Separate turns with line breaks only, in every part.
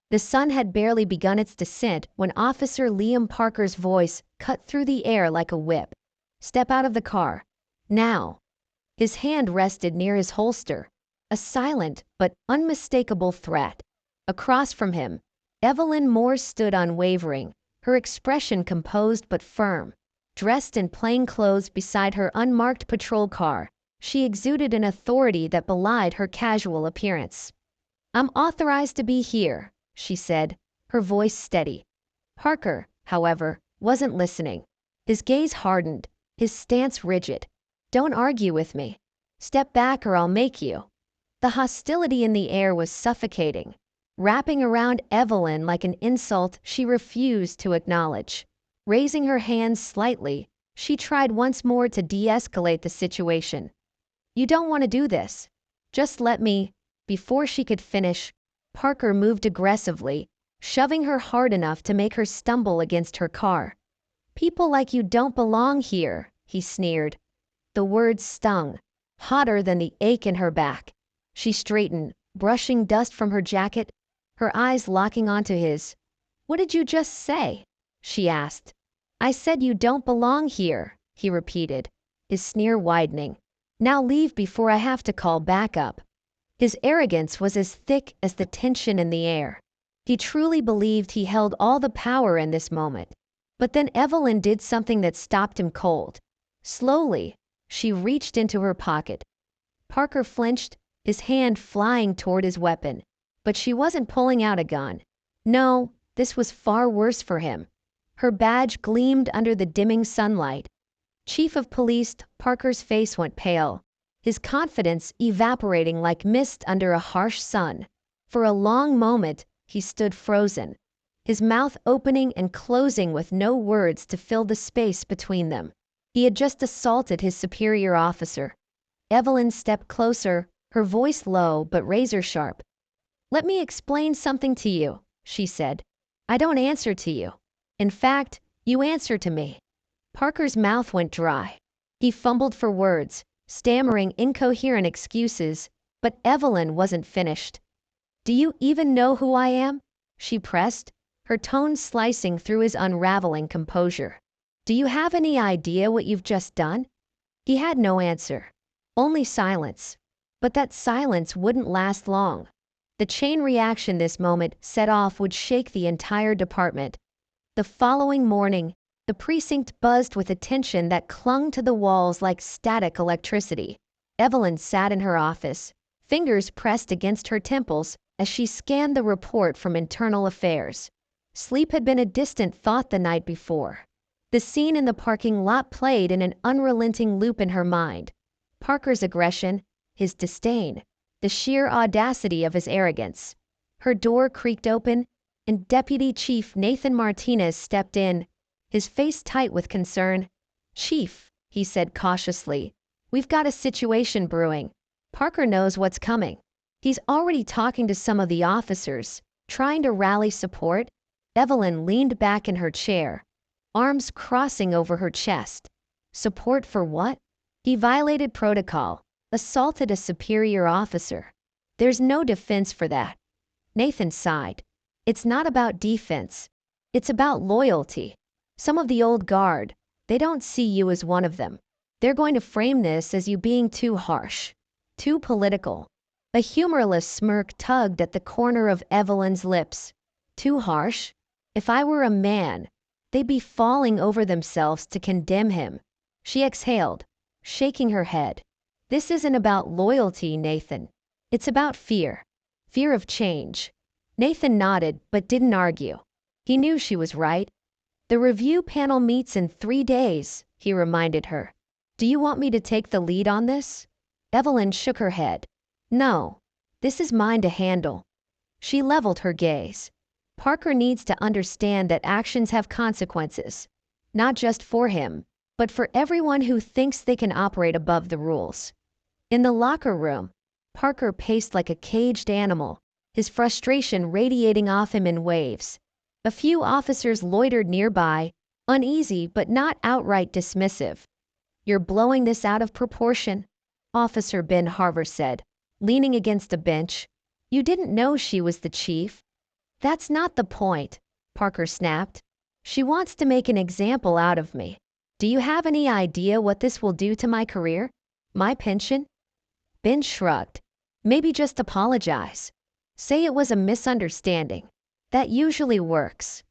The sun had barely begun its descent when Officer Liam Parker's voice cut through the air like a whip. "Step out of the car. Now." His hand rested near his holster, a silent but unmistakable threat. Across from him, Evelyn Moore stood unwavering, her expression composed but firm. Dressed in plain clothes beside her unmarked patrol car, she exuded an authority that belied her casual appearance. "I'm authorized to be here," she said, her voice steady. Parker, however, wasn't listening. His gaze hardened, his stance rigid. "Don't argue with me. Step back or I'll make you." The hostility in the air was suffocating, wrapping around Evelyn like an insult she refused to acknowledge. Raising her hands slightly, she tried once more to de-escalate the situation. "You don't want to do this. Just let me." Before she could finish, Parker moved aggressively, shoving her hard enough to make her stumble against her car. "People like you don't belong here," he sneered. The words stung, hotter than the ache in her back. She straightened, brushing dust from her jacket, her eyes locking onto his. "What did you just say?" she asked. "I said you don't belong here," he repeated, his sneer widening. "Now leave before I have to call backup." His arrogance was as thick as the tension in the air. He truly believed he held all the power in this moment. But then Evelyn did something that stopped him cold. Slowly, she reached into her pocket. Parker flinched, his hand flying toward his weapon. But she wasn't pulling out a gun. No, this was far worse for him. Her badge gleamed under the dimming sunlight. Chief of Police Parker's face went pale, his confidence evaporating like mist under a harsh sun. For a long moment, he stood frozen, his mouth opening and closing with no words to fill the space between them. He had just assaulted his superior officer. Evelyn stepped closer, her voice low but razor-sharp. "Let me explain something to you," she said. "I don't answer to you. In fact, you answer to me." Parker's mouth went dry. He fumbled for words, stammering incoherent excuses, but Evelyn wasn't finished. "Do you even know who I am?" she pressed, her tone slicing through his unraveling composure. "Do you have any idea what you've just done?" He had no answer, only silence. But that silence wouldn't last long. The chain reaction this moment set off would shake the entire department. The following morning, the precinct buzzed with attention that clung to the walls like static electricity. Evelyn sat in her office, fingers pressed against her temples as she scanned the report from Internal Affairs. Sleep had been a distant thought the night before. The scene in the parking lot played in an unrelenting loop in her mind. Parker's aggression, his disdain, the sheer audacity of his arrogance. Her door creaked open, and Deputy Chief Nathan Martinez stepped in, his face tight with concern. "Chief," he said cautiously, "we've got a situation brewing. Parker knows what's coming. He's already talking to some of the officers, trying to rally support." Evelyn leaned back in her chair, arms crossing over her chest. Support for what? He violated protocol, assaulted a superior officer. There's no defense for that. Nathan sighed. It's not about defense. It's about loyalty. Some of the old guard, they don't see you as one of them. They're going to frame this as you being too harsh, too political. A humorless smirk tugged at the corner of Evelyn's lips. Too harsh? If I were a man, they'd be falling over themselves to condemn him. She exhaled, shaking her head. This isn't about loyalty, Nathan. It's about fear. Fear of change. Nathan nodded but didn't argue. He knew she was right. "The review panel meets in 3 days," he reminded her. "Do you want me to take the lead on this?" Evelyn shook her head. "No. This is mine to handle." She leveled her gaze. Parker needs to understand that actions have consequences, not just for him, but for everyone who thinks they can operate above the rules. In the locker room, Parker paced like a caged animal, his frustration radiating off him in waves. A few officers loitered nearby, uneasy but not outright dismissive. "You're blowing this out of proportion," Officer Ben Harver said, leaning against a bench. "You didn't know she was the chief." That's not the point, Parker snapped. She wants to make an example out of me. Do you have any idea what this will do to my career? My pension? Ben shrugged. Maybe just apologize. Say it was a misunderstanding. That usually works.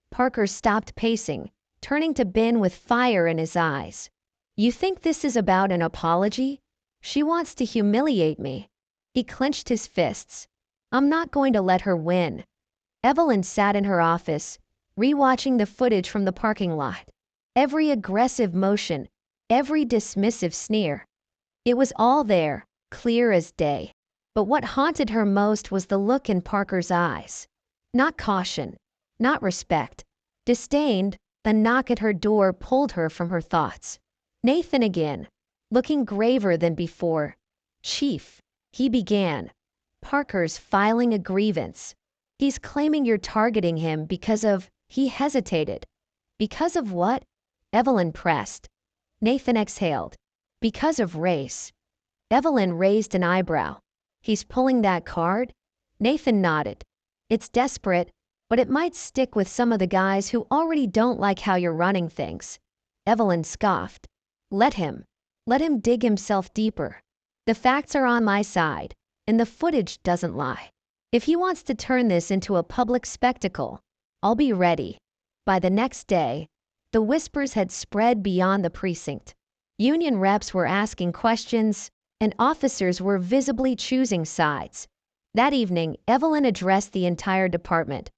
Parker stopped pacing, turning to Ben with fire in his eyes. You think this is about an apology? She wants to humiliate me. He clenched his fists. I'm not going to let her win. Evelyn sat in her office, rewatching the footage from the parking lot. Every aggressive motion, every dismissive sneer. It was all there, clear as day. But what haunted her most was the look in Parker's eyes. Not caution, not respect. Disdain. A knock at her door pulled her from her thoughts. Nathan again, looking graver than before. Chief, he began. Parker's filing a grievance. He's claiming you're targeting him because of... He hesitated. Because of what? Evelyn pressed. Nathan exhaled. Because of race. Evelyn raised an eyebrow. He's pulling that card? Nathan nodded. It's desperate, but it might stick with some of the guys who already don't like how you're running things. Evelyn scoffed. Let him. Let him dig himself deeper. The facts are on my side, and the footage doesn't lie. If he wants to turn this into a public spectacle, I'll be ready. By the next day, the whispers had spread beyond the precinct. Union reps were asking questions, and officers were visibly choosing sides. That evening, Evelyn addressed the entire department.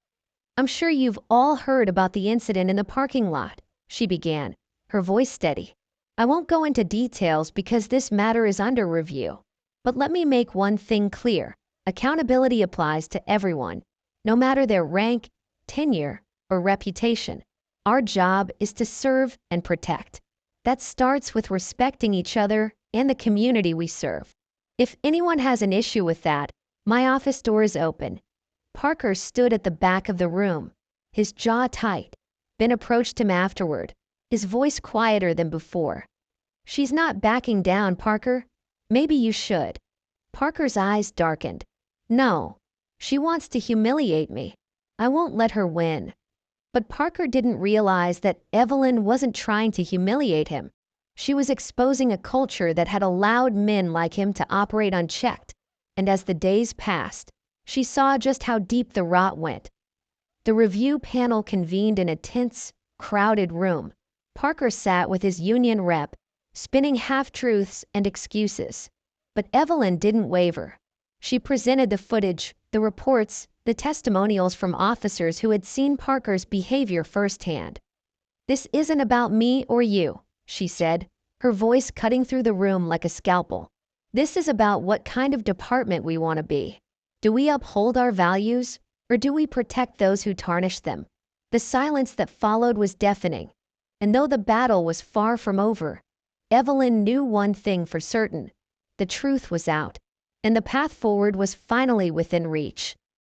I'm sure you've all heard about the incident in the parking lot, she began, her voice steady. I won't go into details because this matter is under review. But let me make one thing clear. Accountability applies to everyone, no matter their rank, tenure, or reputation. Our job is to serve and protect. That starts with respecting each other and the community we serve. If anyone has an issue with that, my office door is open. Parker stood at the back of the room, his jaw tight. Ben approached him afterward, his voice quieter than before. She's not backing down, Parker. Maybe you should. Parker's eyes darkened. No, she wants to humiliate me. I won't let her win. But Parker didn't realize that Evelyn wasn't trying to humiliate him. She was exposing a culture that had allowed men like him to operate unchecked. And as the days passed, she saw just how deep the rot went. The review panel convened in a tense, crowded room. Parker sat with his union rep, spinning half-truths and excuses. But Evelyn didn't waver. She presented the footage, the reports, the testimonials from officers who had seen Parker's behavior firsthand. This isn't about me or you, she said, her voice cutting through the room like a scalpel. This is about what kind of department we want to be. Do we uphold our values, or do we protect those who tarnish them? The silence that followed was deafening, and though the battle was far from over, Evelyn knew one thing for certain. The truth was out, and the path forward was finally within reach.